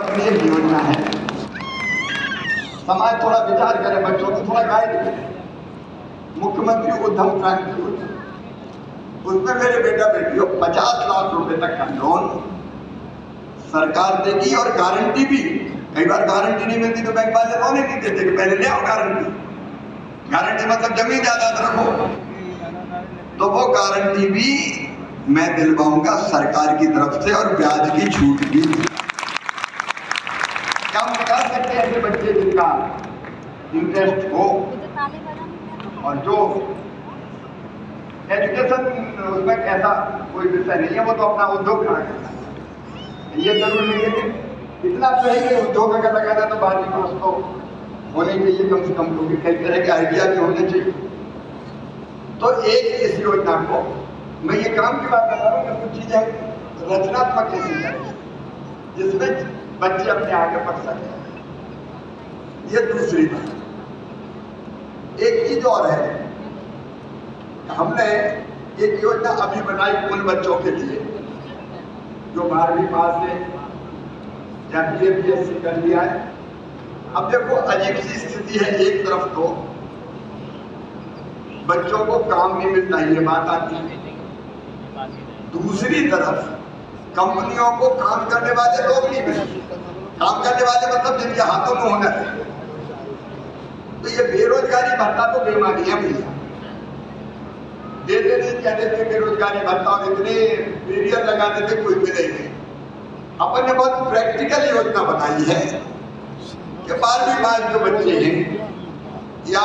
अपनी एक योजना है, समाज थोड़ा विचार करे, बच्चों को थोड़ा गाइड करे। मुख्यमंत्री उद्यम क्रांति योजना, उसमें मेरे बेटा बेटियों 50 लाख रुपए तक का लोन सरकार देगी और गारंटी भी। कई बार गारंटी नहीं मिलती तो बैंक वाले लोन ही नहीं देते कि पहले ले आओ गारंटी। गारंटी मतलब जमीन जायदाद रखो, तो वो गारंटी भी मैं दिलवाऊंगा सरकार की तरफ से और ब्याज की छूट भी। क्या हम निकाल सकते हैं ऐसे बच्चे जिनका इंटरेस्ट हो और जो एजुकेशन उसमें ऐसा कोई विषय नहीं है, वो तो अपना उद्योग खड़ा करता है, ये जरूर नहीं है। लेकिन इतना तो है कि उद्योग अगर लगाना तो बाहरी कोर्स तो होने चाहिए कम से कम, क्योंकि कई तरह के आइडिया भी होने चाहिए। तो एक इस योजना को मैं ये काम की बात बता रहा हूँ कि कुछ चीजें रचनात्मक ऐसी है जिसमें बच्चे अपने आगे बढ़ सकते हैं। ये दूसरी बात। एक चीज और है, हमने एक योजना अभी बनाई उन बच्चों के लिए जो 12वीं पास है या BA-BSc कर लिया है। अब देखो अजीब सी स्थिति है, एक तरफ तो बच्चों को काम नहीं मिलता, ये बात आती है, दूसरी तरफ कंपनियों को काम करने वाले लोग नहीं मिलते। काम करने वाले मतलब जिनके हाथों में हुनर है। तो ये बेरोजगारी भत्ता तो बेईमानी है भैया, देते नहीं कहते थे बेरोजगारी भत्ता और इतने पीरियड लगा देते कोई मिलेंगे। अपन ने बहुत प्रैक्टिकल योजना बनाई है कि 12वीं पास जो बच्चे हैं या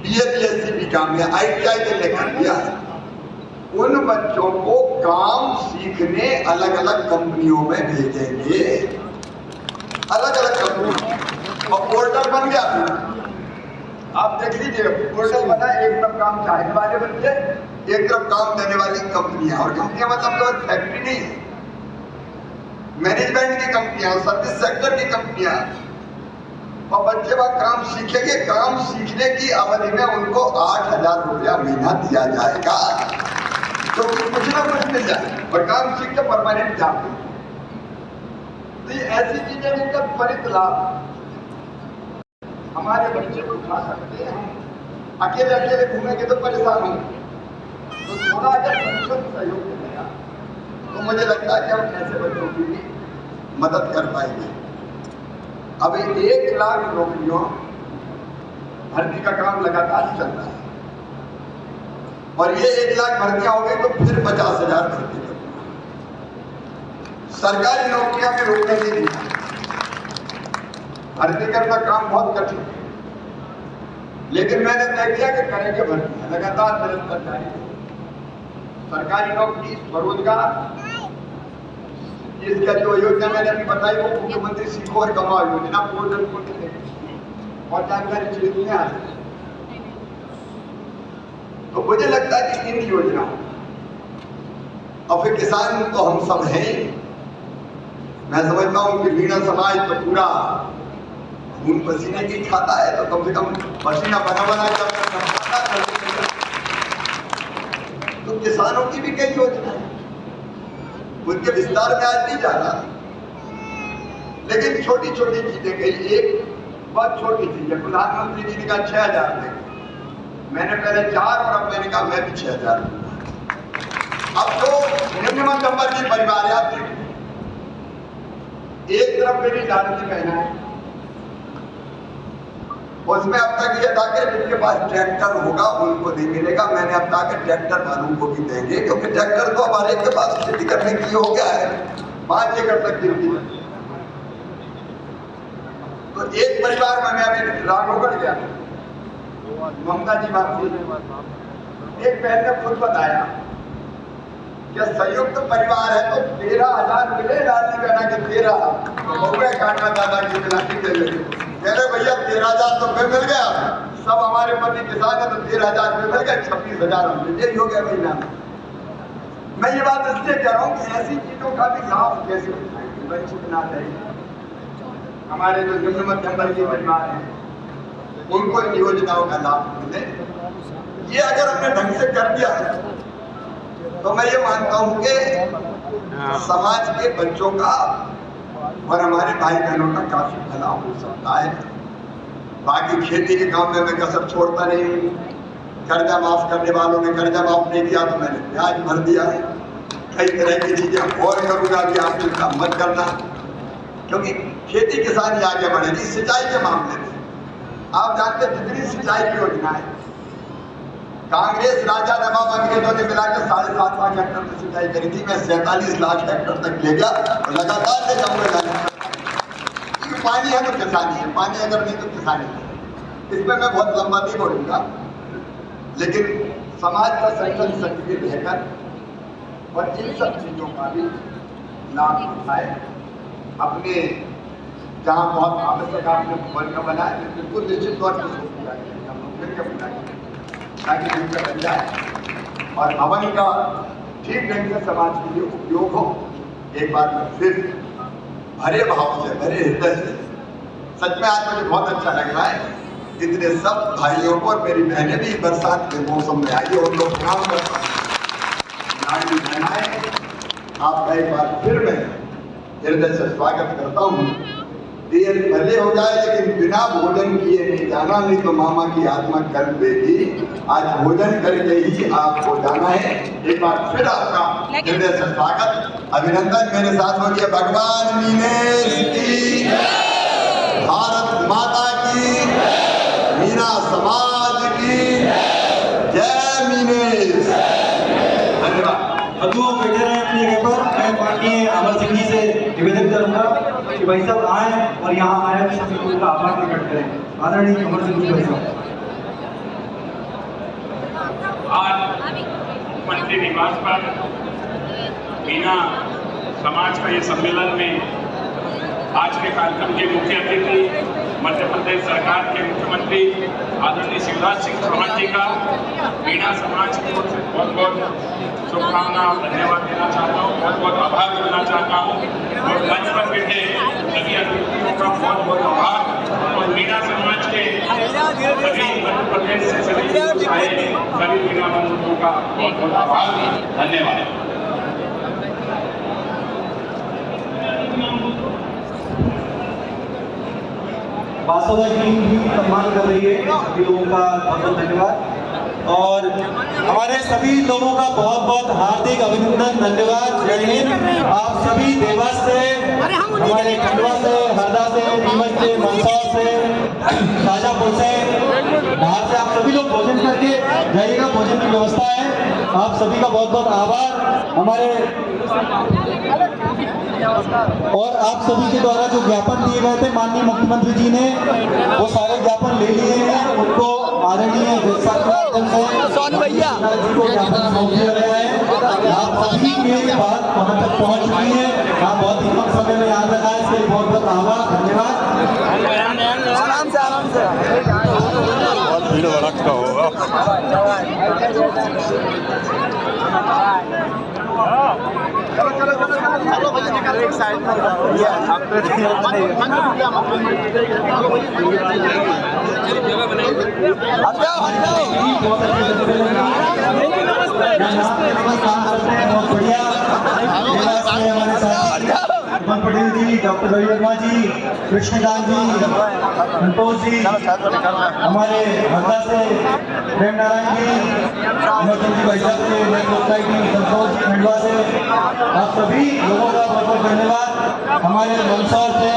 BA-BSc भी काम या ITI के लेकर दिया है, उन बच्चों को काम सीखने अलग अलग कंपनियों में भेजेंगे, अलग अलग कंपनियों। और पोर्टल बन गया, आप देख लीजिए, पोर्टल बना, एक तरफ काम चाहने वाले बच्चे, एक तरफ काम देने वाली कंपनियां। और कंपनियां मतलब केवल फैक्ट्री नहीं है, मैनेजमेंट की कंपनियां, सर्विस सेक्टर की कंपनियां। और बच्चे वह काम सीखेंगे, काम सीखने की अवधि में उनको 8,000 रुपया महीना दिया जाएगा, तो कुछ ना कुछ मिल जाए और काम सीख के परमानेंट जाते। तो ये ऐसी चीजें जिनका त्वरित लाभ हमारे बच्चे को उठा सकते हैं। अकेले अकेले घूमेंगे तो परेशान होंगे, तो थोड़ा अगर संसद सहयोग मिलेगा तो मुझे लगता है कि हम ऐसे बच्चों की भी मदद कर पाएंगे। अभी 1 लाख नौकरियों भर्ती का काम लगातार चल रहा है और ये 1 लाख भर्तियां हो गई तो फिर 50,000 भर्ती करना। सरकारी नौकरियां भी रोकने नहीं दी, भर्ती करना काम बहुत कठिन है, लेकिन मैंने तय किया कि करेंगे भर्ती लगातार निरंतर जारी। सरकारी नौकरी, स्वरोजगार, इसका जो योजना मैंने अभी बताई वो मुख्यमंत्री सीखो और कमाओ योजना, पोर्टल खोल और जानकारी चाहिए यहाँ से। तो मुझे लगता है कि इन योजनाओं, और फिर किसान तो हम सब हैं, मैं समझता हूँ कि मीणा समाज तो पूरा खून पसीने की खाता है, तो कम से कम पसीना बना बना तो किसानों की भी कई योजना है, उनके विस्तार में आज नहीं जा रहा, लेकिन छोटी छोटी चीजें कही। एक बहुत छोटी चीज है, प्रधानमंत्री जी ने कहा 6,000 देंगे, मैंने पहले 4 और अब मैंने कहा मैं भी 6,000 दूंगा। अब जो निम्न नंबर की परिवार है, आप देखिए, एक तरफ मेरी लाडली बहना है, उसमें अब तक ये था कि जिनके पास ट्रैक्टर होगा उनको नहीं मिलेगा। मैंने अब कहा कि ट्रैक्टर वालों को भी देंगे, क्योंकि ट्रैक्टर तो हमारे के पास खेती करने की हो गया है, 5 एकड़ तक खेती। तो एक परिवार में मैं अभी राघवगढ़ गया, ममता जी बात थी, एक बहन ने खुद बताया कि संयुक्त परिवार है तो 13,000 मिले, लाडली बहना के 13 काटना दादा की दिलाती दे लगे। कह रहे भैया 13,000 तो फिर मिल गया, सब हमारे पति किसान है तो 13,000 में मिल गया, 26,000 हम यही हो गया महीना। मैं ये बात इसलिए कह रहा हूँ कि ऐसी चीजों का भी लाभ कैसे उठाएंगे, वंचित ना रहेंगे। हमारे जो निम्न मध्यम वर्गीय परिवार हैं उनको इन योजनाओं का लाभ मिले। ये अगर हमने ढंग से कर दिया तो मैं ये मानता हूँ कि समाज के बच्चों का और हमारे भाई बहनों का काफी भला हो सकता है। बाकी खेती के काम में मैं कसर छोड़ता नहीं हूँ। कर्जा माफ करने वालों ने कर्जा माफ नहीं किया तो मैंने ब्याज भर दिया है। कई तरह की चीजें और करूंगा कि आप चिंता मत करना, क्योंकि खेती किसानी आगे बढ़ेगी। सिंचाई के मामले में आप जानते हैं जितनी सिंचाई की योजना है, कांग्रेस राजा नवाब अंग्रेजों ने मिलाकर 7.5 लाख हेक्टर में सिंचाई करी थी। मैं 47 लाख हेक्टर तक ले गया और लगातार ले जाऊंगा। पानी है तो किसानी है, पानी अगर नहीं तो किसानी है। इसमें मैं बहुत लंबा नहीं बोलूंगा, लेकिन समाज का संकल्प सक्रिय रहकर और इन सब चीजों का भी लाभ उठाए। अपने जहाँ बहुत आवश्यक आपने वर्ग बनाए, बिल्कुल निश्चित तौर पर हम लोग मिलकर बनाएंगे ताकि मिलकर बन जाए और हवन का ठीक ढंग से समाज के लिए उपयोग हो। एक बार मैं फिर भरे भाव से, भरे हृदय से, सच में आज मुझे बहुत अच्छा लग रहा है। इतने सब भाइयों को और मेरी बहनें भी बरसात के मौसम में आई और लोग काम करता है। आपका एक बार फिर मैं हृदय से स्वागत करता हूँ। देर भले हो जाए लेकिन बिना भोजन किए नहीं जाना, नहीं तो मामा की आत्मा कर देगी। आज भोजन करके ही आपको जाना है। एक बार फिर आपका हृदय से स्वागत, अभिनंदन। मेरे साथ हो गया भगवान मीनेश की, भारत माता की, मीना समाज की जय मीनेश। धन्यवाद। बंधुओं बैठे रहे अपनी जगह पर। मैं माननीय अमर सिंह जी से निवेदन करूंगा कि भाई साहब आए और यहाँ आए सभी लोगों का आभार प्रकट करें। आदरणीय अमर सिंह जी भाई साहब। आज मंत्री निवास पर मीना समाज का ये सम्मेलन में आज के कार्यक्रम के मुख्य अतिथि मध्य प्रदेश सरकार के मुख्यमंत्री आदरणीय शिवराज सिंह चौहान जी का मीना समाज की ओर से बहुत बहुत शुभकामना और धन्यवाद देना चाहता हूँ, बहुत बहुत आभार करना चाहता हूँ। और मंच पर बैठे सभी अतिथियों का बहुत बहुत आभार और मीना समाज के सभी मध्य प्रदेश से सभी मीना बंधुओं का बहुत बहुत आभार, धन्यवाद। बासवा टीम भी सम्मान कर रही है। सभी लोगों का बहुत बहुत धन्यवाद और हमारे सभी लोगों का बहुत बहुत हार्दिक अभिनंदन, धन्यवाद। जय हिंद। आप सभी देवास से, हमारे खंडवा से, हरदा से, नीमच से, मंदसौर से, शाजापुर से, बाहर से आप सभी लोग भोजन करके जाइएगा। भोजन की व्यवस्था है। आप सभी का बहुत बहुत आभार। हमारे और आप सभी के द्वारा जो ज्ञापन दिए गए थे माननीय मुख्यमंत्री जी ने, वो सारे ज्ञापन ले लिए हैं। उनको आदरणीय भैया को ज्ञापन सौंप दिया गया है। आप सभी की बात वहाँ तक पहुँच चुकी है। आप बहुत ही कम समय में याद रखा है, इसके लिए बहुत बहुत आभार, धन्यवाद। आराम से बहुत भीड़ भड़क का होगा। चलो एक साइड में पटेल जी, डॉक्टर रवि वर्मा जी, कृष्णकांत जी, संतोष जी, हमारे हरदा से प्रेम नारायण जी, इमरजेंसी भाई साहब से, संतोष जी खंडवा से, आप सभी लोगों का बहुत बहुत धन्यवाद। हमारे मंदसौर से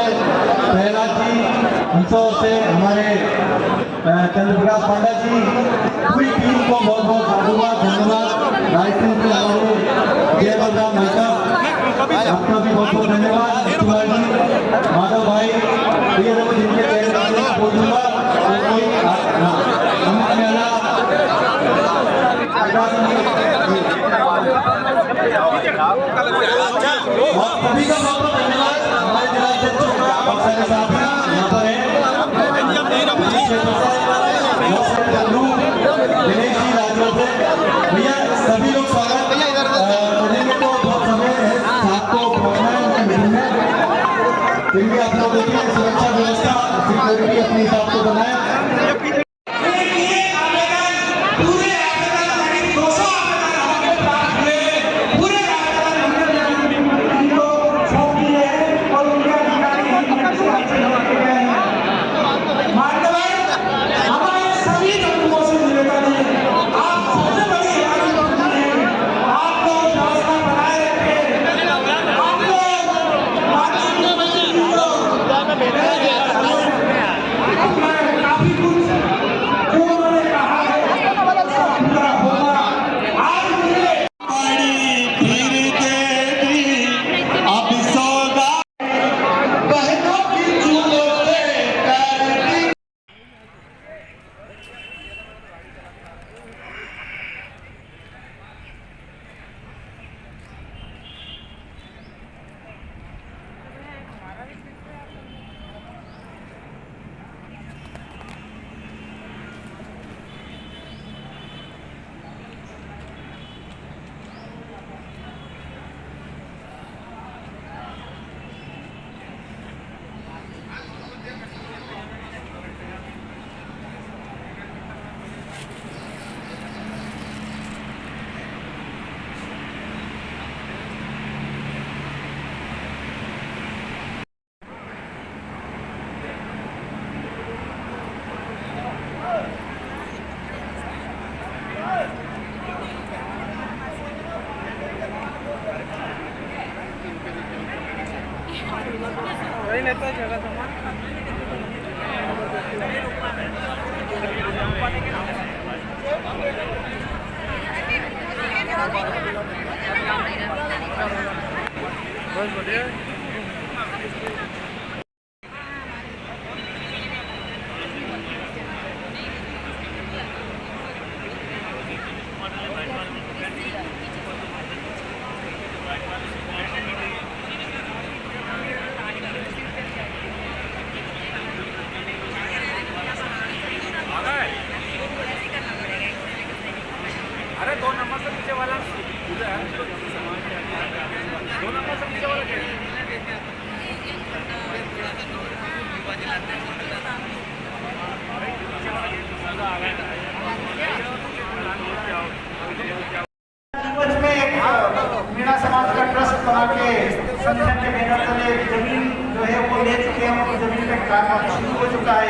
प्रहलाद जी, मंदसौर से हमारे चंद्रप्रकाश पांडा जी, पूरी टीम को बहुत बहुत साधुवाद, धन्यवाद। रायपुर से हमारे जय बलराम भाई साहब, आपका भी बहुत बहुत धन्यवाद। माधव भाई, जिनके बोलूंगा सभी का बहुत बहुत धन्यवाद। हमारे जिलाध्यक्ष बहुत सारे साथी यहाँ पर हैं, दिनेश जी राजगढ़ से। भैया सभी लोग स्वागत करेंगे तो बहुत समय है, आपको फिर भी आप लोग देखिए सुरक्षा व्यवस्था सिक्योरिटी अपने हिसाब से बनाए। पूरे अरे 2 नंबर से नीचे वाला 2 नंबर से नीचे वाला में एक मीणा समाज का ट्रस्ट बना के संगठन के बैनर तले जमीन जो है वो ले चुके हैं, उनकी जमीन पे काम शुरू हो चुका है।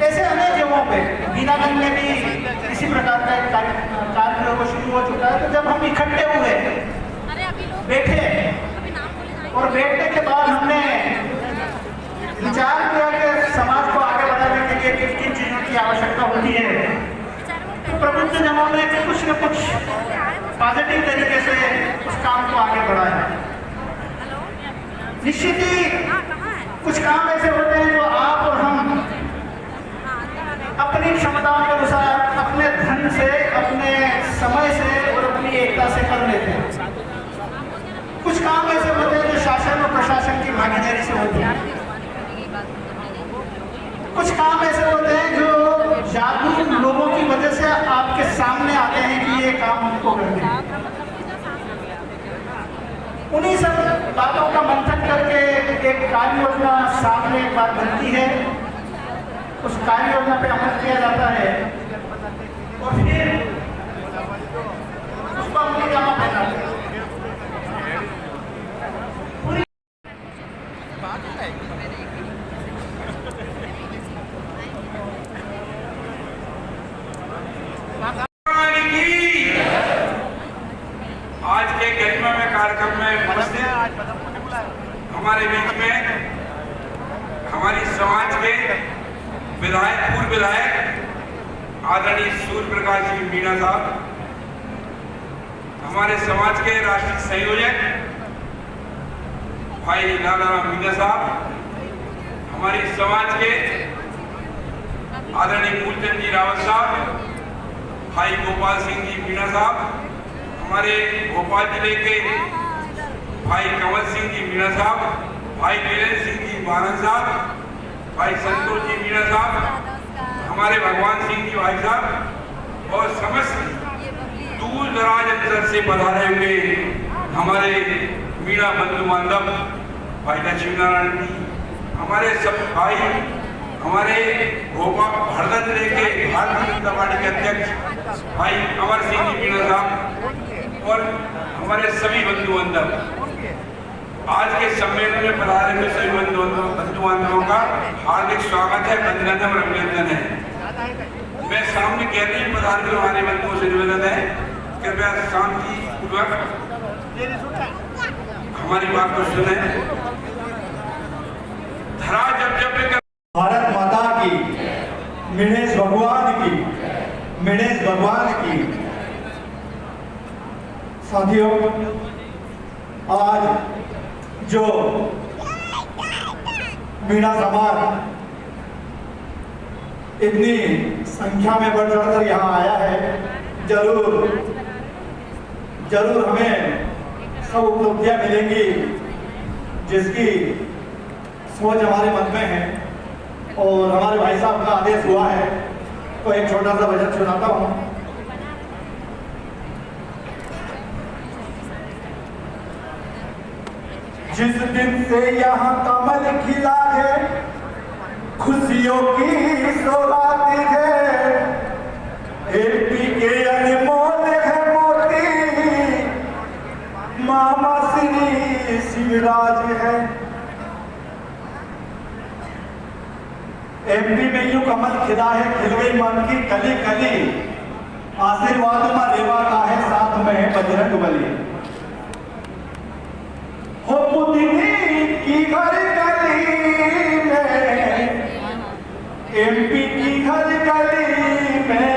ऐसे अनेक जगहों पे बीनागंज में भी इसी प्रकार का एक कार्य वो शुरू हो चुका है। तो जब हम इकट्ठे हुए बैठे और बैठने के बाद हमने विचार किया कि समाज को आगे बढ़ाने के लिए किन किन चीजों की आवश्यकता होती है। तो प्रबुद्ध जनों ने कुछ न कुछ पॉजिटिव तरीके से उस काम को आगे बढ़ाया। निश्चित ही कुछ काम ऐसे होते हैं जो आप और हम अपनी क्षमताओं के अनुसार अपने धन से, अपने समय से और अपनी एकता से कर लेते हैं। कुछ काम ऐसे होते हैं जो शासन और प्रशासन की भागीदारी से होते हैं। कुछ काम ऐसे होते हैं जो जागरूक लोगों की वजह से आपके सामने आते हैं कि ये काम हमको करना है। उन्हीं सब बातों का मंथन करके एक कार्य योजना सामने एक बात बनती है, उस कार्य योजना पे अमल किया जाता है और फिर उसको अमली जामा पहनाते हैं। आज के गरिमामय कार्यक्रम में उपस्थित हमारे बीच में हमारी समाज के विधायक, पूर्व विधायक आदरणीय सूर्य प्रकाश जी मीणा साहब, हमारे समाज के राष्ट्रीय संयोजक भाई नानाराम मीणा साहब, हमारी समाज के आदरणीय मूलचंद जी रावत साहब, भाई गोपाल सिंह जी मीणा साहब, हमारे भोपाल जिले के भाई कंवल सिंह जी मीणा साहब, भाई वीरेंद्र सिंह जी बानन साहब, भाई संतोष जी मीणा साहब, हमारे भगवान सिंह जी भाई साहब और समस्त दूर दराज अंचल से पधारे हुए हमारे मीणा बंधु बांधव, भाई लक्ष्मी नारायण जी, हमारे सब भाई, हमारे भोपाल हरदा जिले के भारतीय जनता पार्टी के अध्यक्ष भाई अमर सिंह जी मीणा साहब और हमारे सभी बंधु बांधव, आज के सम्मेलन में पधारे हुए सभी बंधु बांधवों का हार्दिक स्वागत है, वंदन और अभिनंदन है। मैं सामने कहते ही पधारे हुए हमारे बंधुओं से निवेदन है, कृपया शांति पूर्वक हमारी बात को सुने। धरा जब जब भारत माता की, गणेश भगवान की, गणेश भगवान की। साथियों, आज जो मीणा समाज इतनी संख्या में बढ़ चढ़कर यहाँ आया है, जरूर हमें सब उपलब्धियां मिलेंगी जिसकी सोच हमारे मन में है। और हमारे भाई साहब का आदेश हुआ है तो एक छोटा सा भजन सुनाता हूँ। जिस दिन से यहाँ कमल खिला है, खुशियों की सौगात है, एपी के अनमोल है मोती, मामा श्री शिवराज है। एमपी में यूं कमल खिला है, खिल गई मन की कली कली, आशीर्वाद में रेवा का है, साथ में है बजरंग बली। हो पुतली की घर घर एमपी की हर गली में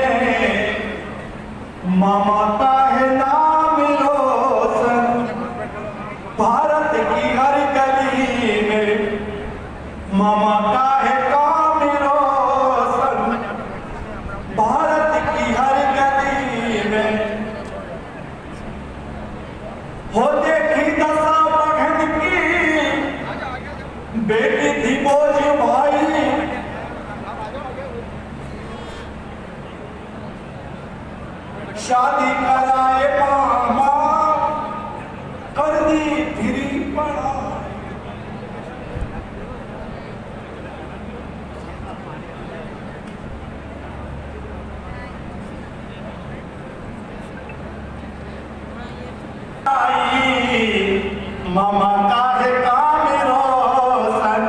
ममता है नाम रोशन, भारत की हर गली में ममता है काम रोशन, भारत की हर गली में हो देखी दशा बहन की, बेटी थी बोझ भाई, शादी कराए मामा, कर दी फ्री पढ़ाई। मामा का है काम रोशन,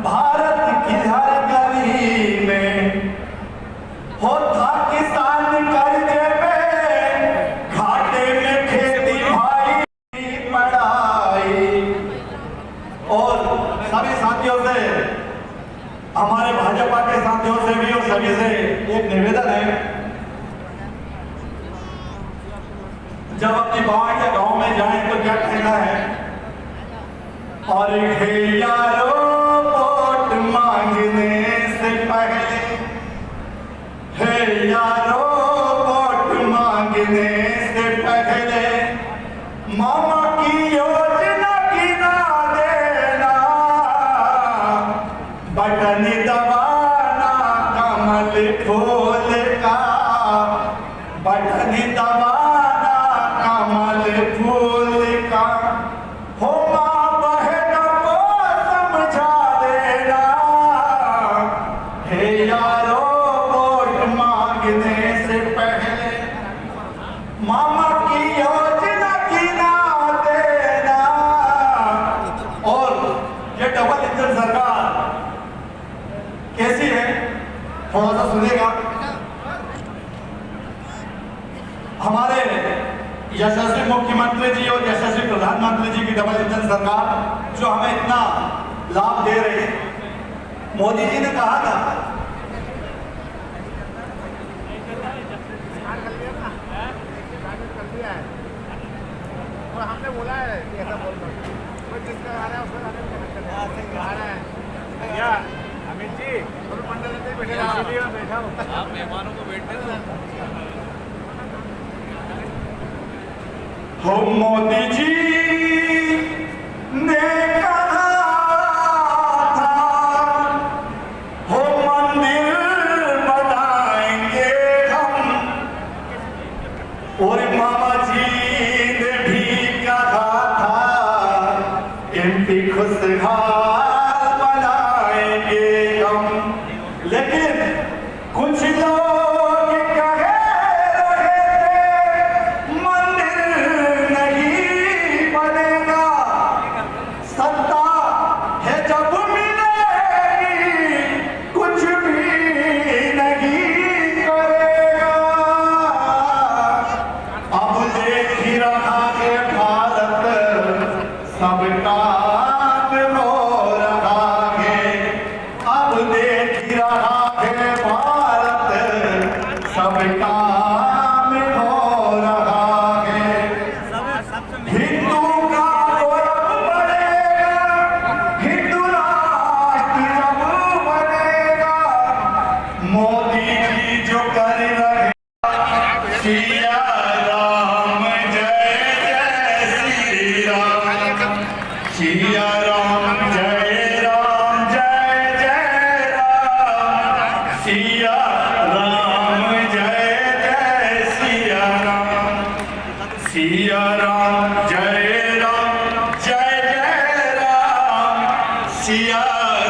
भारत की हर गली में होता किसान कर्जे पे, घाटे में खेती भाई पढ़ाई। और सभी साथियों से, हमारे भाजपा के साथियों से भी और सभी से एक निवेदन है, जब अपनी बाढ़ या गांव में जाएं तो क्या कहना है, और हे यारो वोट मांगने से पहले, हे यारो वोट मांगने से पहले मामा की योजना गिना देना, बटन दबाना कमल फूल का, बटन दबाना कमल फूल का, हो माँ बहन को समझा देना, हे यारो वोट मांगने से पहले मामा की योजना गिना देना। और ये डबल इंजन सरकार कैसी है, थोड़ा सा सुनिएगा। हमारे यशस्वी मुख्यमंत्री जी और यशस्वी प्रधानमंत्री जी की डबल इंजन सरकार जो हमें इतना लाभ दे रही है, मोदी जी ने कहा था हमने बोला है कि ऐसा बोल रहा कोई जिसका आ रहा है उसको आ रहा है भैया अमित जी और मंडल में बैठे इसीलिए मैं बैठा हूँ, आप मेहमानों को बैठने दो। हो मोदी जी ने कहा था, हो मंदिर बनाएंगे हम, और मामा जी ने भी कहा था, एमपी खुशहाल बनाएंगे हम। लेकिन कुछ लोग कहे रहे थे मंदिर नहीं बनेगा, सत्ता है जब मिलेगी कुछ भी नहीं करेगा। अब देख ही रहा है भारत सब काम हो रहा है, अब देख ही रहा है भारत सब काम हो रहा है। हिंदू का गौरव बढ़ेगा, हिंदू राष्ट्र जब बनेगा, मोदी जी जो कर रहे, सिया राम जय जय श्री राम, सिया राम जय जय राम, सिया राम जय जय सिया राम, सिया राम जय जय राम, सिया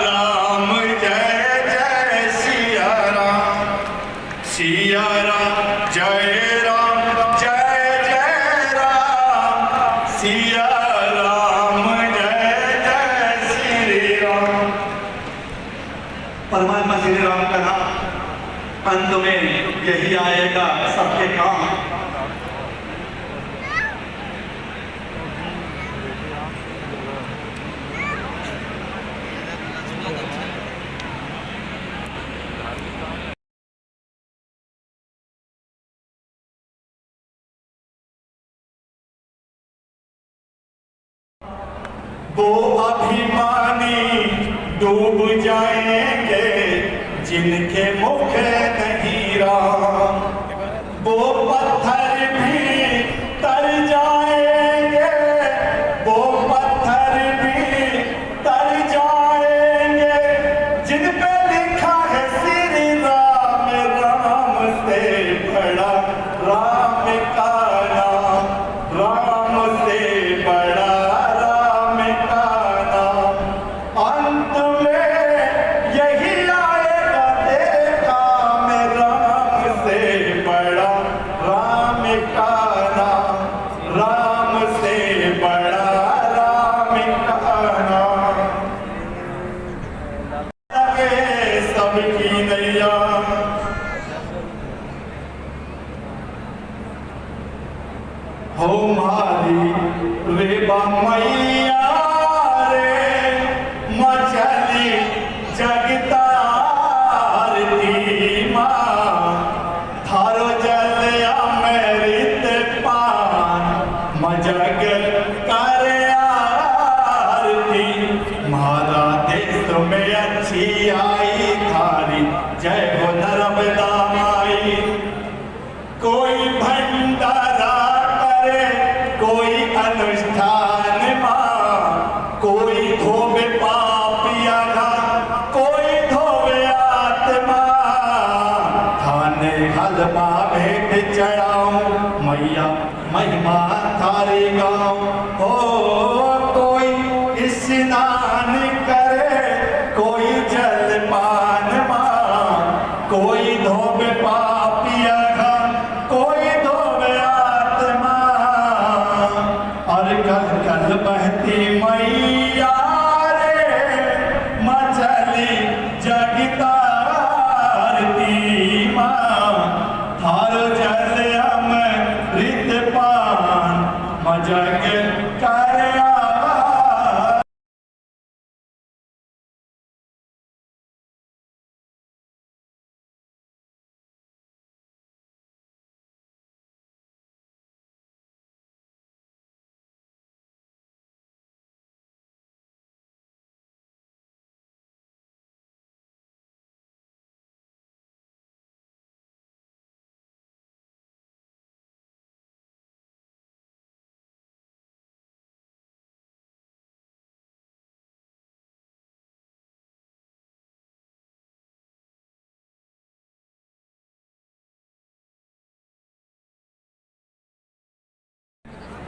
राम जय जय सिया राम, सिया राम जय जय राम, सिया राम जय जय श्री राम। परमात्मा श्री राम का नाम अंत में यही आएगा सबके काम। वो अभिमानी डूब जाएंगे जिनके मुख नहीं राम, वो पत्थर भी तर जाएंगे, वो पत्थर भी तर जाएंगे जिन पे लिखा है श्री राम, राम से बड़ा राम का नाम, राम से बड़ा राम का नाम। अंत में यही आएगा देखा मैं, राम से बड़ा राम का नाम, राम से बड़ा राम का नाम। लगे सबकी नैया हो मारी रेबा मैया रे, मचली जगतार दी माँ, थारो जल अमृत पान मजग कर आरती। मारा देश में अच्छी आई थारी, जय हो नर्मदा माई। कोई भंडारा करे, कोई अनुष्ठान माँ, कोई धोबे पापिया घा, कोई धोबे आत्मा। थाने हलवा भेंट चढ़ाऊं मैया, महिमा थारे गाँव हो। कोई स्नान करे, कोई जलपान माँ, कोई धोबे पापिया घा, कोई धोबे आत्मा। और कल कल बहती मैया रे, मचली जगतार दी माँ, थारो जल अमृत पान मजग कर आवा।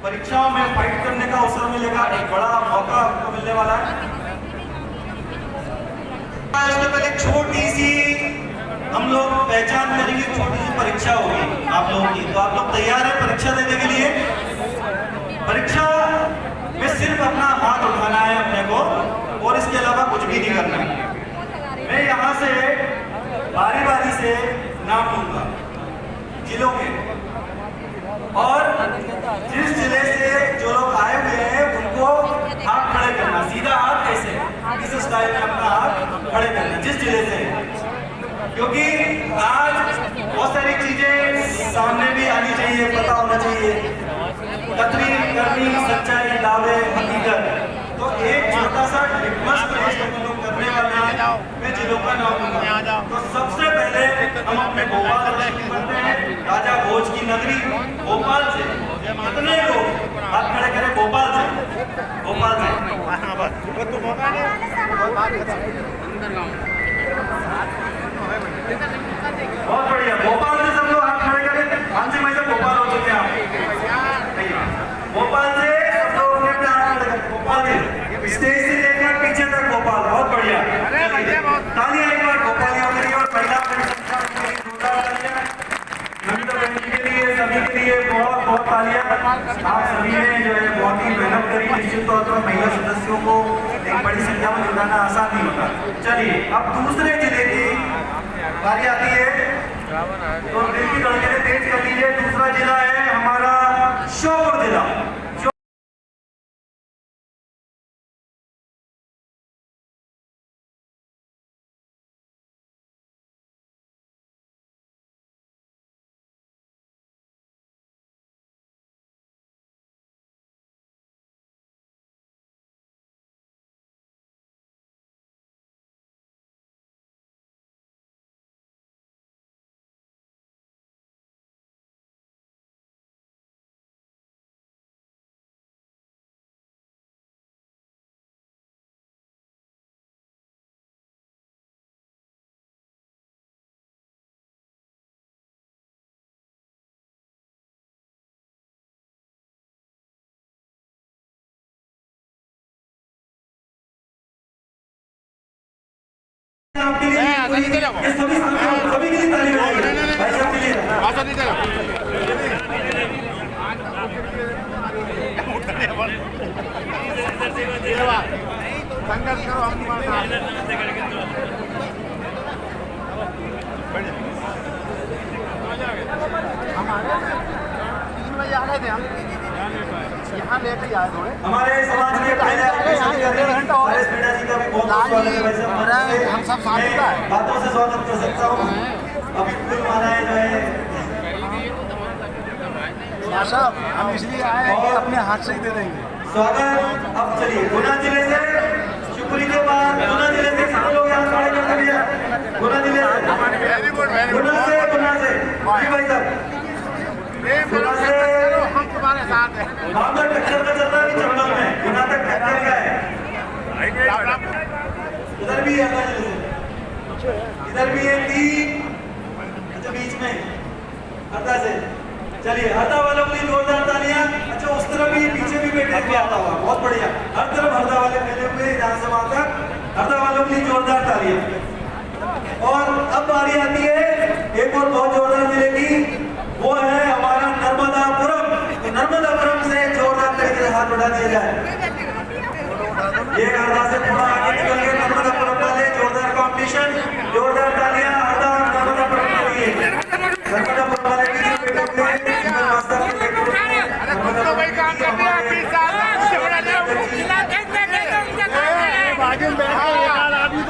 परीक्षाओं में फाइट करने का अवसर मिलेगा, एक बड़ा मौका आपको मिलने वाला है। इससे पहले छोटी सी हम लोग पहचान करेंगे, छोटी सी परीक्षा होगी आप लोगों की। तो आप लोग तैयार हैं परीक्षा देने के लिए? परीक्षा में सिर्फ अपना हाथ उठाना है अपने को, और इसके अलावा कुछ भी नहीं करना है। मैं यहाँ से बारी बारी से नाम लूंगा जिलों के, और जिस जिले से जो लोग आए हुए हैं उनको हाथ खड़े करना। सीधा हाथ कैसे, इस स्टाइल में अपना हाथ खड़े करना जिस जिले से। क्योंकि आज बहुत सारी चीजें सामने भी आनी चाहिए, पता होना चाहिए, कतरी करनी, सच्चाई, दावे, हकीकत। तो एक छोटा सा लिटमस टेस्ट हम लोग करने वाले हैं। मैं जिलों का नाम लूंगा। तो सबसे पहले हम अपने भोपाल से शुरू करते हैं, राजा भोज की नगरी भोपाल से। कितने लोग हाथ खड़े करें भोपाल से? भोपाल से बहुत बढ़िया। भोपाल से सब लोग हाथ खड़े करें। मानसी भाई से भोपाल हो चुके हैं आप। भोपाल से सब लोग अपने अपने हाथ खड़े करें। भोपाल से स्टेज से लेकर पीछे तक भोपाल। बहुत बढ़िया, तालियां एक बार भोपालियों के लिए और महिला नमिता बहन के लिए, सभी के लिए बहुत बहुत तालियां। आप सभी ने जो है बहुत ही मेहनत करी। निश्चित तौर पर महिला सदस्यों को एक बड़ी संख्या में जुटाना आसान नहीं होता। चलिए अब दूसरे जिले की बारी आती है, तो दिल की धड़कनें तेज कर लीजिए। दूसरा जिला है हमारा श्योपुर जिला। आपके लिए ये सभी के लिए ताली बजाइए भाई साहब के लिए। संघर्ष करो हम हमारे 3 बजे आ गए थे हम यहाँ लेट ही आए थोड़े। हमारे समाज के पहले हरेश मीणा जी का भी बहुत बहुत स्वागत है भाई साहब। हम सब साथ में हैं। बातों से स्वागत कर सकता हूँ। अभी फूल मालाएं जो है साहब हम इसलिए आए हैं कि अपने हाथ से ही दे देंगे स्वागत। अब चलिए गुना जिले से शिवपुरी के बाद गुना जिले से कितने लोग यहाँ खड़े कर दिया? गुना जिले से गुना से भाई साहब गुना से हम तुम्हारे साथ हैं। वहाँ पर टक्कर का चल रहा है चंबल में, गुना तक टक्कर का है। इधर भी है इधर भी है 3 अच्छा बीच में हरदा से। चलिए हरदा वालों के लिए जोरदार तालियां। अच्छा उस तरफ भी पीछे भी बैठे हुए आता हुआ बहुत बढ़िया। हर तरफ हरदा वाले फैले हुए जहाँ से वहाँ तक हरदा वालों के लिए जोरदार तालियां। और अब बारी आती है एक और बहुत जोरदार जिले की, वो है हमारा नर्मदापुरम। तो नर्मदापुरम से जोरदार तरीके से हाथ उठा दिया जाए। ये हरदा से थोड़ा आगे निकल के नर्मदापुरम वाले जोरदार कॉम्पिटिशन, जोरदार तालियां हरदा और नर्मदापुरम के लिए। नर्मदापुरम वाले भी बैठे हुए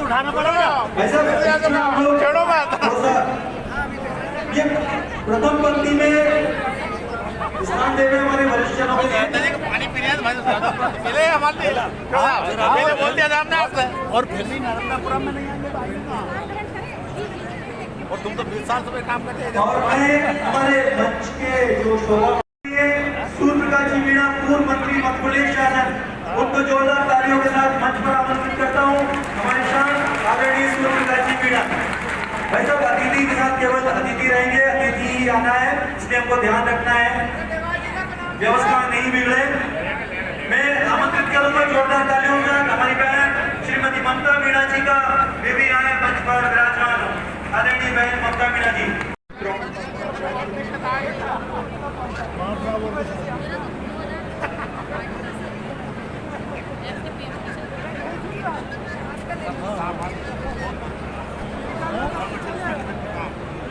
उठाना पड़ेगा ये प्रथम पंक्ति में स्थान देवे हमारे वरिष्ठ जनों के लिए पानी पीने मिले हमारे बोल दिया था हमने आपसे। और फिर भी नर्मदापुरम में नहीं आएंगे और तुम तो 20 साल से काम करते हैं। और मैं हमारे मंच के जो शोभा सूर्यप्रकाश जी मीणा पूर्व मंत्री मध्य प्रदेश शासन, उनको जोरदार तालियों के साथ मंच पर आमंत्रित करता हूँ। हमारे शान आदरणीय सूर्यप्रकाश जी मीणा भाई साहब अतिथि के साथ केवल अतिथि रहेंगे, अतिथि ही आना है, इसलिए हमको ध्यान रखना है व्यवस्था नहीं बिगड़े। मैं आमंत्रित करूंगा जोरदार तालियों के साथ हमारी बहन श्रीमती ममता मीणा जी का, वे भी आए मंच पर विराजमान हो। आदरणीय बहन ममता मीणा जी।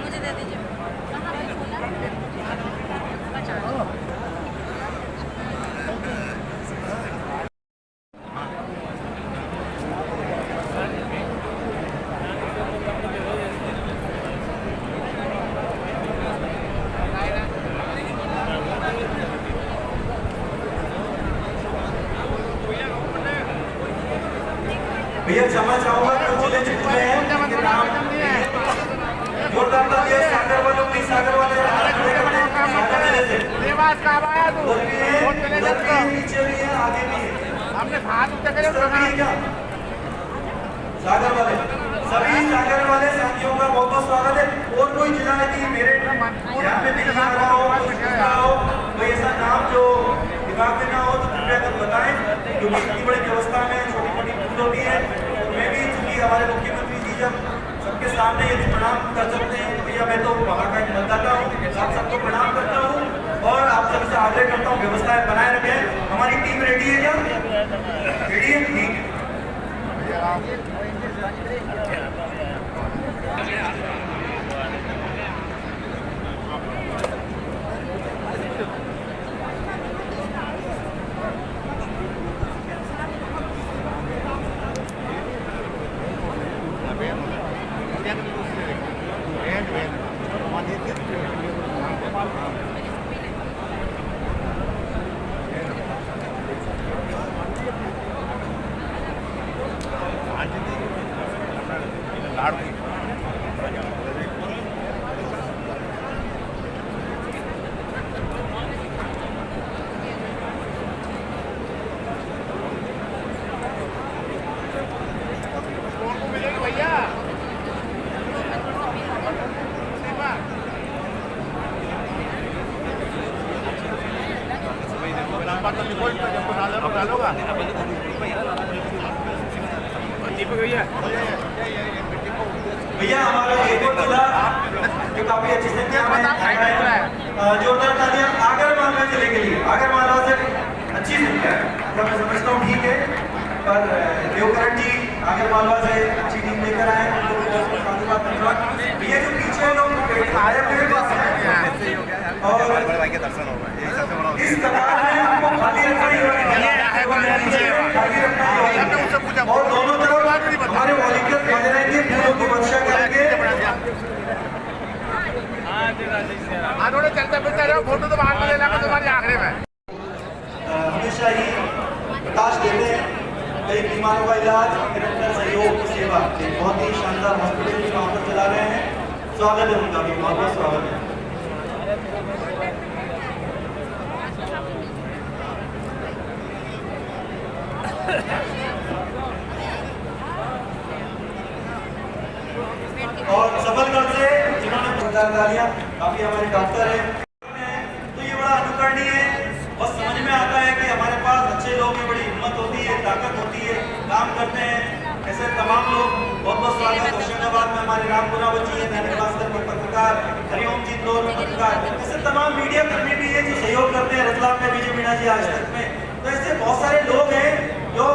मुझे दे दीजिए। भैया क्षमा चाहूंगा कुछ जिले चुके हैं जोरदार तालियां सागर वालों की, सागर वाले सागर जिले से देवास का आया तू पीछे भी है आगे भी है। हमने हाथ ऊंचा करे क्या सागर वाले सभी सागर वाले साथियों का बहुत बहुत स्वागत है। और कोई जिला यदि मेरे ध्यान में नहीं आ रहा हो कोई ऐसा नाम जो दिमाग में ना हो तो कृपया कर बताएं, क्योंकि इतनी बड़ी व्यवस्था में छोटी मोटी भूल होती है। और मैं भी चूंकि हमारे मुख्यमंत्री जी जब सबके सामने यदि प्रणाम कर सकते हैं, भैया मैं तो वहाँ का एक मतदाता हूँ, आप सबको प्रणाम करता हूँ और आप सबसे आग्रह करता हूँ व्यवस्थाएं बनाए रखें। हमारी टीम रेडी है क्या? रेडी है, ठीक है। डालोगा दीपक भैया भैया हमारा एक और जिला जो काफी अच्छी संख्या में जोरदार तालियां आगर मालवा जिले के लिए। आगर मालवा से अच्छी संख्या है, तो मैं समझता हूँ ठीक है, पर देवकरण जी आगर मालवा से अच्छी टीम लेकर आए, धन्यवाद। ये जो पीछे लोग आए हुए और इस कतार में आपको खाली रखना ही होगा और दोनों तरफ हमारे वॉलंटियर खड़े रहेंगे, फूलों की वर्षा करेंगे। थोड़ा चलते फिरते रहो, फोटो तो बाहर में लेना है तुम्हारी आखिरी में। हमेशा ही प्रकाश देते हैं कई बीमारों का इलाज, निरंतर सहयोग सेवा, बहुत ही शानदार हॉस्पिटल भी वहाँ पर चला रहे हैं। स्वागत है उनका भी, बहुत बहुत स्वागत है। और सफलगढ़ से जिन्होंने जोरदार तालियां, काफी हमारे डॉक्टर हैं, तो ये बड़ा अनुकरणीय है। बस समझ में आता है कि हमारे पास अच्छे लोग हैं, बड़ी हिम्मत होती है, ताकत होती है, काम करते हैं। ऐसे तमाम लोग बहुत बहुत स्वागत। होशंगाबाद में हमारे राम गुनावत जी हैं, दैनिक भास्कर के पत्रकार, हरिओम जी इंदौर पत्रकार, ऐसे तमाम मीडिया कर्मी भी है जो सहयोग करते हैं। रतलाम में विजय मीणा जी आज तक में, तो ऐसे बहुत सारे लोग हैं जो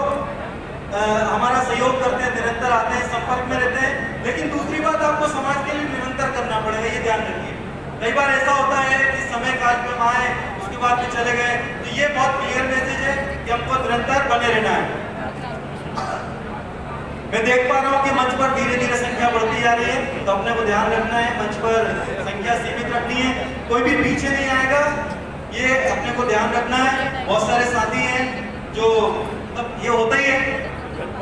हमारा सहयोग करते हैं, निरंतर आते हैं, संपर्क में रहते हैं। लेकिन दूसरी बात, आपको समाज के लिए निरंतर करना पड़ेगा, ये ध्यान रखिए। कई बार ऐसा होता है कि समय काल पे आए उसके बाद में चले गए, तो ये बहुत क्लियर मैसेज है कि हमको निरंतर बने रहना है। मैं देख पा रहा हूँ कि मंच पर धीरे धीरे संख्या बढ़ती जा रही है, तो अपने को ध्यान रखना है, मंच पर संख्या सीमित रखनी है, कोई भी पीछे नहीं आएगा, ये अपने को ध्यान रखना है। बहुत सारे साथी हैं जो मतलब ये होता ही है,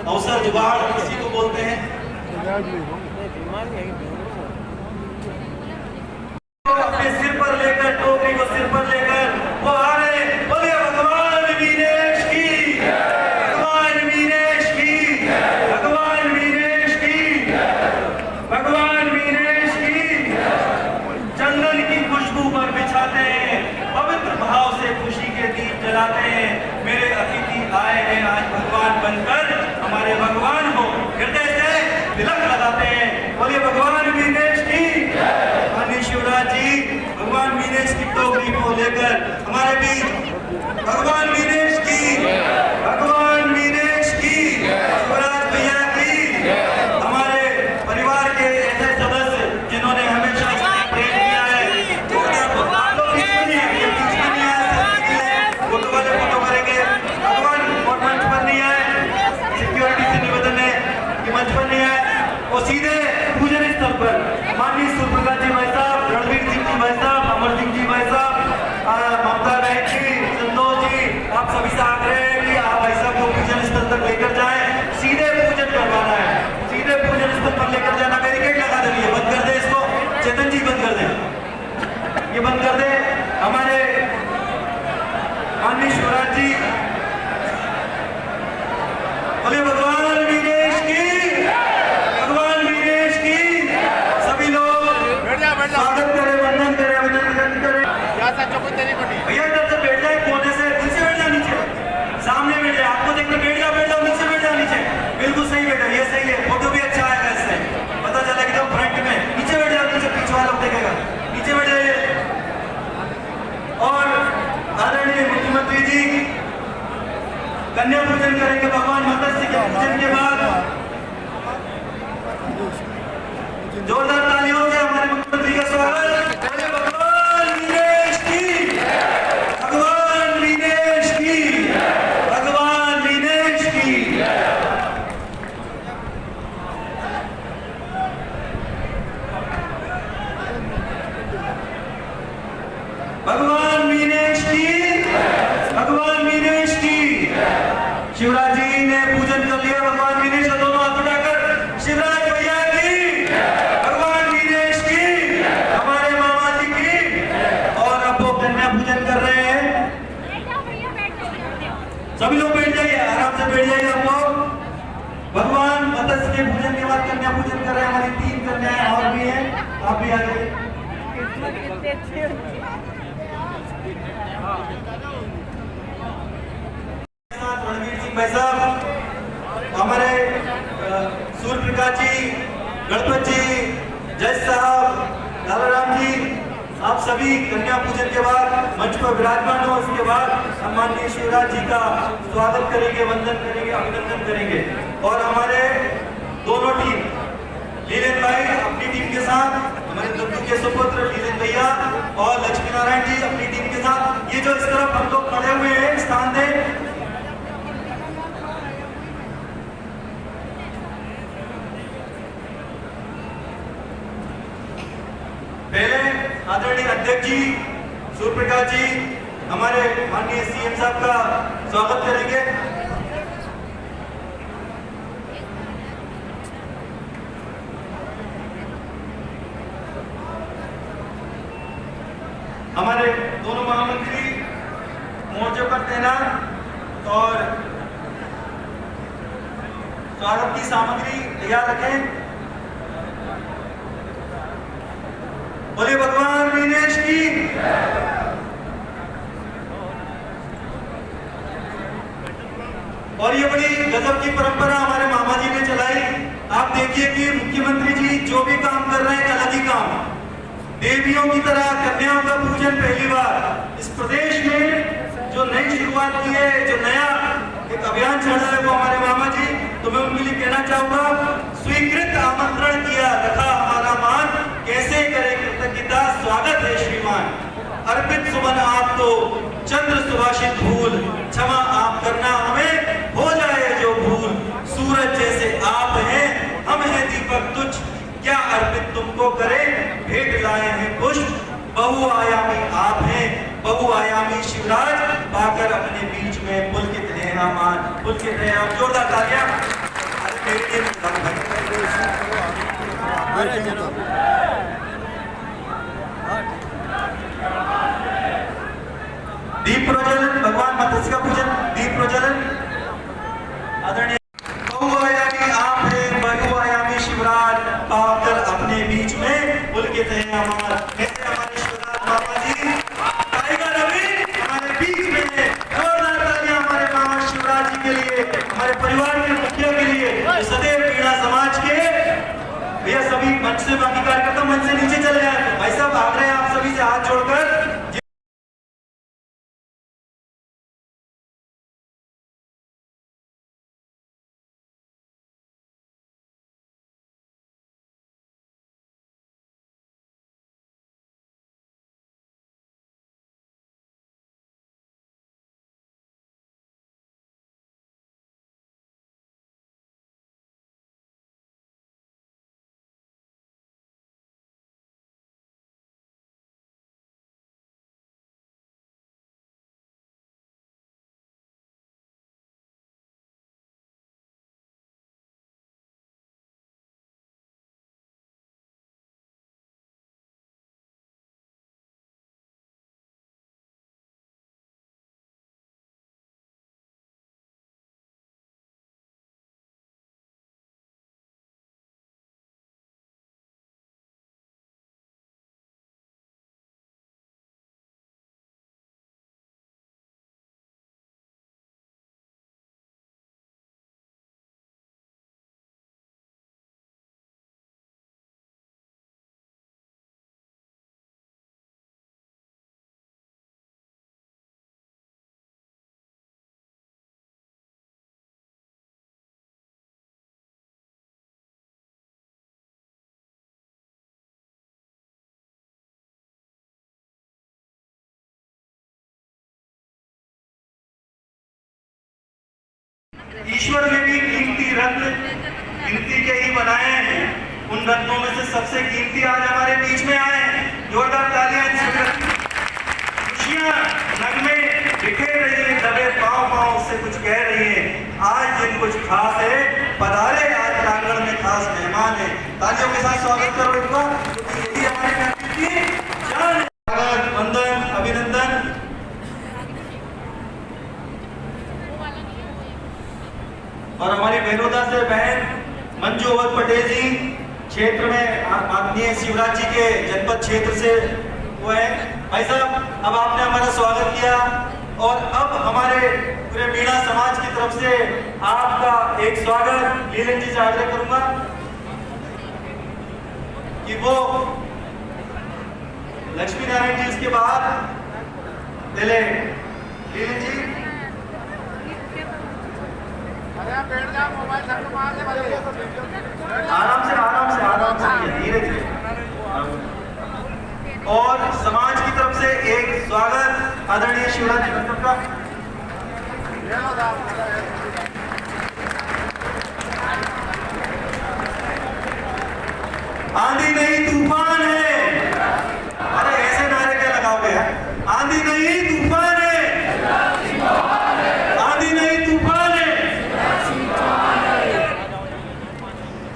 अवसर जुगाड़ किसी को बोलते हैं। अपने सिर पर लेकर, टोकरी को सिर पर लेकर वो आ रहे, बोले भगवान वीरेश की, भगवान वीरेश की, भगवान वीरेश की, भगवान वीरेश की। चंदन की खुशबू पर बिछाते हैं, पवित्र भाव से खुशी के दीप जलाते हैं। मेरे अतिथि आए हैं आज भगवान बनकर, हमारे भगवान हो हृदय से तिलक लगाते हैं। बोलिए भगवान वीरेश की। माननीय शिवराज जी भगवान वीरेश की टोकरी को लेकर हमारे बीच, भगवान वीरेश की, भगवान वीरेश की, शिवराज भैया की, हमारे परिवार के ऐसे सदस्य जिन्होंने हमेशा प्रेम किया है। आप लोग बीच में नहीं आए, फोटो वाले फोटो करेंगे, भगवान और मंच पर नहीं आए, सिक्योरिटी से निवेदन है कि मंच पर नहीं आए, और सीधे पूजन स्थल पर माननीय सूर्यप्रकाश जी भाई साहब, रणवीर सिंह जी भाई साहब, अमर सिंह जी भाई साहब, ममता बहन जी, संतोष जी, आप सभी से आग्रह है कि आप भाई साहब को पूजन स्थल तक लेकर जाएं। सीधे पूजन करवाना है, सीधे पूजन स्थल पर लेकर जाना। बैरिकेड लगा देंगे, बंद कर दे इसको, चेतन जी बंद कर दे, ये बंद कर दे। हमारे माननीय शिवराज जी, बोले भगवान वीरेश की, भगवान वीरेश की। सभी लोग स्वागत करें, वंदन करें, अभिनंदन करें। भैया इधर से बैठ जाए, कोने से नीचे बैठ जाओ, नीचे सामने बैठ जाए, आपको देखकर बैठ जाओ, नीचे बैठ जाओ, नीचे बिल्कुल सही बैठा, ये सही है, फोटो भी अच्छा आएगा इससे, पता चला एकदम फ्रंट में। नीचे बैठ जाओ, नीचे पीछे वाला देखेगा, नीचे बैठ जाइए। और आदरणीय मुख्यमंत्री जी कन्या पूजन करेंगे भगवान मत्स्य के पूजन के बाद। जोरदार तालियों से हमारे मुख्यमंत्री का स्वागत। भगवान वीरेश की, भगवान वीरेश की, भगवान वीरेश की। भगवान वीरेश की, भगवान वीरेश की। शिवराज जी ने पूजन कर लिया, भगवान वीरेश का दोनों हाथ उठाकर शिवराज भैया की, भगवान वीरेश की, हमारे मामा जी की। और अब वो कन्या पूजन कर रहे हैं, सभी लोग बैठ जाइए, आराम से बैठ जाइए आप लोग। भगवान मत्स्य के पूजन के बाद कन्या पूजन कर रहे हैं, हमारी 3 कन्याएं और भी हैं, आप भी आ जाइए। रणवीर सिंह भाई साहब, हमारे सूर्य प्रकाश जी, गणपत जी, जज साहब, लालाराम जी, आप सभी कन्या पूजन के बाद मंच पर विराजमान हो। इसके बाद हम माननीय शिवराज जी का स्वागत करेंगे, वंदन करेंगे, अभिनंदन करेंगे। और हमारे दोनों टीम, लीलन भाई अपनी टीम के साथ, हमारे दद्दू के सुपुत्र लीलन भैया और लक्ष्मी नारायण जी अपनी टीम के साथ, ये जो इस तरफ हम लोग खड़े हुए हैं स्थान दें। पहले आदरणीय अध्यक्ष जी सूर्य प्रकाश जी हमारे माननीय सीएम साहब का स्वागत करेंगे। हमारे दोनों महामंत्री मोर्चे पर तैनात और स्वागत की सामग्री तैयार रखें। बोले भगवान मीनेश की। और ये बड़ी गजब की परंपरा हमारे मामा जी ने चलाई। आप देखिए कि मुख्यमंत्री जी जो भी काम कर रहे हैं, एक अलग ही काम, देवियों की तरह कन्याओं का पूजन पहली बार इस प्रदेश में जो नई शुरुआत की है, जो नया एक अभियान चढ़ा है, वो हमारे मामा जी। तो मैं उनके लिए कहना चाहूंगा, स्वीकृत आमंत्रण किया, रखा हमारा मान, कैसे करें कृतज्ञता, स्वागत है श्रीमान। अर्पित सुमन आपको चंद्र सुभाषित भूल, क्षमा आप करना हमें, हो जाए जो भूल। सूरज जैसे आप हैं, हम हैं दीपक तुझ, क्या अर्पित तुमको करें, भेंट लाए हैं पुष्प। बहुआयामी आप हैं, बहुआयामी शिवराज, पाकर अपने बीच में पुलकित है हम आज, पुलकित है हम। जोरदार तालियां। दीप प्रज्वलन, भगवान मत्स्य का पूजन, दीप प्रज्वलन। आदरणीय बहुआयामी आप हैं, बहुआयामी शिवराज, पाकर अपने बीच में पुलकित है हमारा। कैसे हमारे शिवराज मामा जी, टाइगर रवि हमारे बीच में है। जोरदार तालियां हमारे मामा शिवराज जी के लिए, हमारे परिवार के मुखिया के लिए, जो सदैव पीड़ा समाज के। भैया सभी मंच से, बाकी कार्यकर्ता मंच से नीचे चले आए। भाई साहब आ रहे हैं, आप सभी से हाथ जोड़कर। ईश्वर ने भी कीमती रत्न गिनती के ही बनाए हैं। उन रत्नों में से सबसे कीमती आज हमारे बीच में आए हैं। जोरदार तालियां। खुशियां नगमे बिखेर रही है, दबे पांव पांव से कुछ कह रही है। आज दिन कुछ खास है, पधारे आज प्रांगण में खास मेहमान है। तालियों के साथ स्वागत करो इनका, क्योंकि यही हमारी की जान है। वंदन, अभिनंदन। और हमारी बेरोदा से बहन मंजू अवध पटेल जी, क्षेत्र में माननीय शिवराज जी के जनपद क्षेत्र से वो है। भाई साहब अब आपने हमारा स्वागत किया और अब हमारे पूरे मीणा समाज की तरफ से आपका एक स्वागत लीलन जी से आग्रह करूंगा। कि वो लक्ष्मी नारायण जी इसके बाद पहले लीलन जी अरे आप बैठ जाओ, मोबाइल सबको मार दे वाले। आराम से धीरे धीरे। और समाज की तरफ से एक स्वागत आदरणीय शिवराज जी का। ले लो साहब। आंधी नहीं तूफान है, अरे ऐसे नारे क्या लगाओगे यार? आंधी नहीं तूफान है, आंधी नहीं तूफान है।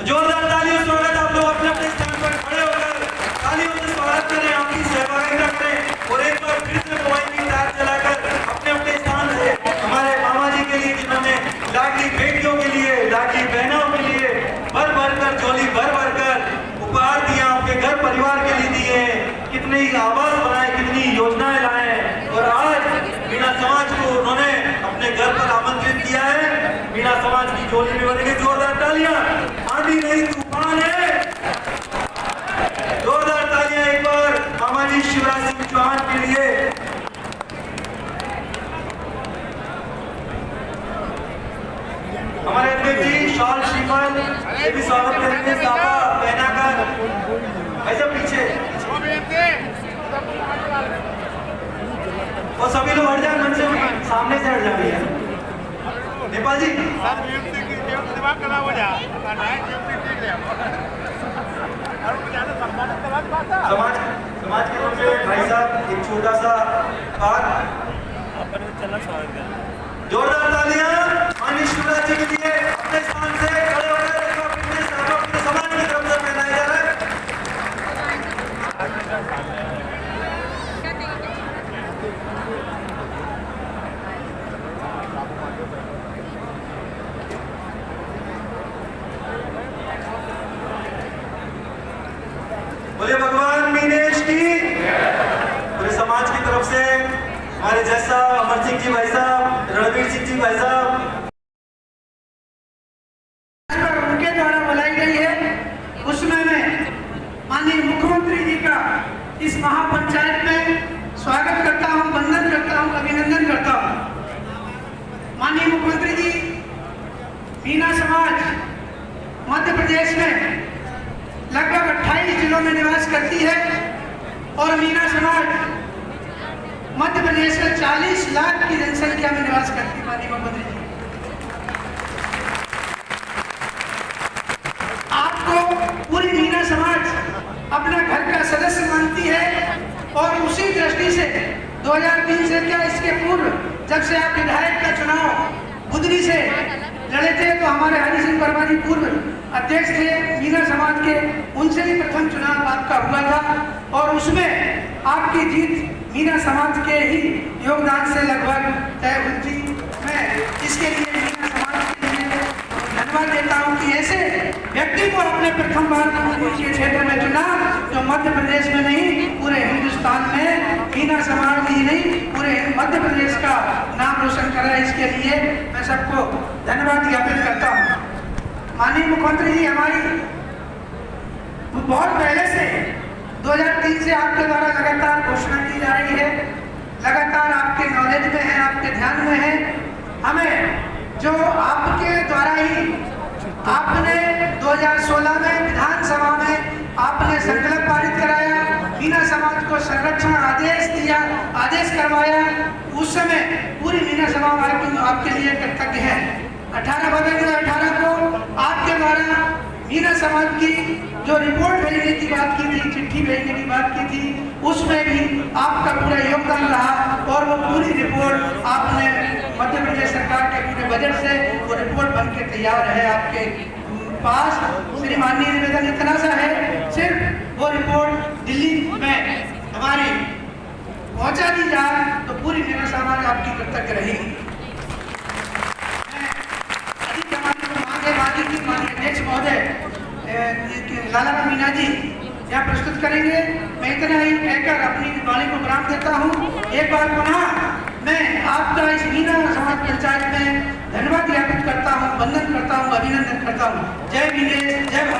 जोरदार तालियों से स्वागत। आप लोग अपने अपने स्थान पर खड़े होकर तालियों से स्वागत करें, आपकी सहभागिता करें और एक बार फिर से मोबाइल की तार जलाकर अपने अपने स्थान से हमारे मामा जी के लिए, जिन्होंने लाडली बेटियों के लिए, लाडली बहनों के लिए भर भर कर झोली भर भर कर उपहार दिया, आपके घर परिवार के लिए दिए, कितने ही आवास बनाए, कितनी योजनाएं लाए और आज मीणा समाज को उन्होंने अपने घर पर आमंत्रित किया है। मीणा समाज की झोली में बनेंगे जोरदार तालियां। आंधी नहीं तूफान है, जोरदार तालियां एक बार मामा जी शिवराज सिंह चौहान के लिए। हमारे अध्यक्ष जी शॉल श्रीफल ये भी स्वागत करेंगे, साफा पहनाकर। ऐसे पीछे और सभी लोग हट जाए, मन से सामने से हट जाइए। नेपाल जी सर म्यूजिक दिमाग खराब हो जा। समाज की तरफ से भाई साहब एक छोटा सा बात, जोरदार तालियां माननीय शिवराज जी के लिए। अपने स्थान से खड़े होकर अपने समाज की तरफ से पहनाया जा रहा है। बोले भगवान मीनेश की। पूरे समाज की तरफ से हमारे जज साहब, अमर सिंह जी भाई साहब, रणवीर सिंह जी भाई साहब, उनके द्वारा बुलाई गई है, उसमें मैं माननीय मुख्यमंत्री जी का इस महापंचायत में स्वागत करता हूं, वंदन करता हूं, अभिनंदन करता हूं। माननीय मुख्यमंत्री जी, मीणा समाज मध्य प्रदेश में लगभग 28 जिलों में निवास करती है और मीणा समाज मध्य प्रदेश में 40 लाख की जनसंख्या में निवास करती है। माननीय मुख्यमंत्री जी, आपको पूरी मीणा समाज अपना घर का सदस्य मानती है और उसी दृष्टि से 2003 से क्या इसके पूर्व जब से आप विधायक का चुनाव गुदरी से लड़े थे तो हमारे हरि सिंह वर्मा जी पूर्व अध्यक्ष थे मीणा समाज के, उनसे ही प्रथम चुनाव आपका हुआ था और उसमें आपकी जीत मीणा समाज के ही योगदान से लगभग तय हुई थी। मैं इसके लिए मीणा समाज के लिए धन्यवाद देता हूं कि ऐसे व्यक्ति को अपने प्रथम बार के क्षेत्र में चुना जो मध्य प्रदेश में नहीं पूरे हिंदुस्तान में मीणा समाज ही नहीं पूरे मध्य प्रदेश का नाम रोशन कर रहा है। इसके लिए मैं सबको धन्यवाद ज्ञापित करता हूँ। माननीय मुख्यमंत्री जी, हमारी बहुत पहले से 2003 से आपके द्वारा लगातार घोषणा की जा रही है, लगातार आपके नॉलेज में है, आपके ध्यान में है। हमें जो आपके द्वारा ही आपने 2016 में विधानसभा में आपने संकल्प पारित कराया, मीणा समाज को संरक्षण आदेश दिया, आदेश करवाया। उस समय पूरी मीणा समाज आपके लिए कृतज्ञ है। 18/2018 को आपके द्वारा मीणा समाज की जो रिपोर्ट भेजने की बात की थी, चिट्ठी भेजने की बात की थी, उसमें भी आपका पूरा योगदान रहा और वो पूरी रिपोर्ट आपने मध्य प्रदेश सरकार के पूरे बजट से वो रिपोर्ट बन के तैयार है आपके पास। श्री माननीय निवेदन इतना सा है, सिर्फ वो रिपोर्ट दिल्ली में हमारी पहुंचा दी जाए तो पूरी मीणा समाज आपकी कृतज्ञ रहेगी। माननीय अध्यक्ष महोदय लालाराम मीणा जी यहाँ प्रस्तुत करेंगे। मैं इतना ही कहकर अपनी वाणी को विराम देता हूँ। एक बार पुनः मैं आपका इस मीणा समाज पंचायत में धन्यवाद ज्ञापित करता हूँ, वंदन करता हूँ, अभिनंदन करता हूँ। जय मीनेश, जय भारत।